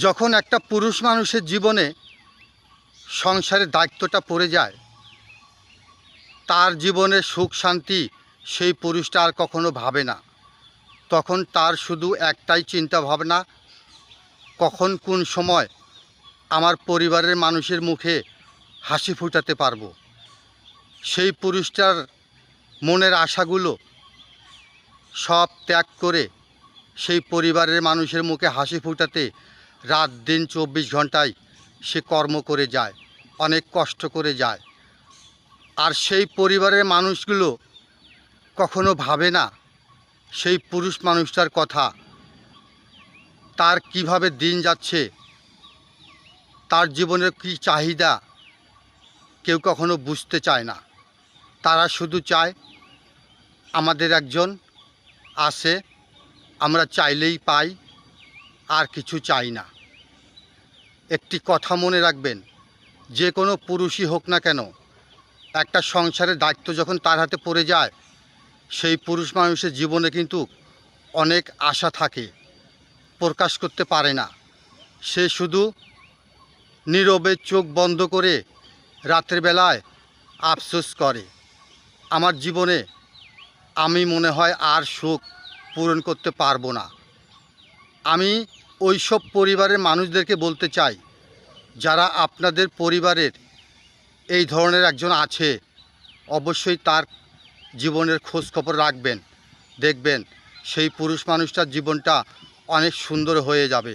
যখন একটা পুরুষ মানুষের জীবনে সংসারের দায়িত্বটা পড়ে যায়, তার জীবনের সুখ শান্তি সেই পুরুষটা আর কখনো ভাবে না। তখন তার শুধু একটাই চিন্তা ভাবনা, কখন কোন সময় আমার পরিবারের মানুষের মুখে হাসি ফোটাতে পারবো। সেই পুরুষটার মনের আশাগুলো সব ত্যাগ করে সেই পরিবারের মানুষের মুখে হাসি ফোটাতে রাত দিন 24 ঘন্টায় সে কর্ম করে যায়, অনেক কষ্ট করে যায়। আর সেই পরিবারের মানুষগুলো কখনো ভাবে না সেই পুরুষ মানুষটার কথা, তার কিভাবে দিন যাচ্ছে, তার জীবনের কী চাহিদা কেউ কখনো বুঝতে চায় না। তারা শুধু চায় আমাদের একজন আসে, আমরা চাইলেই পাই, আর কিছু চাই না। একটি কথা মনে রাখবেন, যে কোনো পুরুষই হোক না কেন, একটা সংসারের দায়িত্ব যখন তার হাতে পড়ে যায়, সেই পুরুষ মানুষের জীবনে কিন্তু অনেক আশা থাকে, প্রকাশ করতে পারে না। সে শুধু নীরবে চোখ বন্ধ করে রাতের বেলায় আফসোস করে, আমার জীবনে আমি মনে হয় আর সুখ পূরণ করতে পারবো না। আমি ওই সব পরিবারের মানুষদেরকে বলতে চাই, যারা আপনাদের পরিবারের এই ধরনের একজন আছে, অবশ্যই তার জীবনের খোঁজ খবর রাখবেন। দেখবেন সেই পুরুষ মানুষটার জীবনটা অনেক সুন্দর হয়ে যাবে।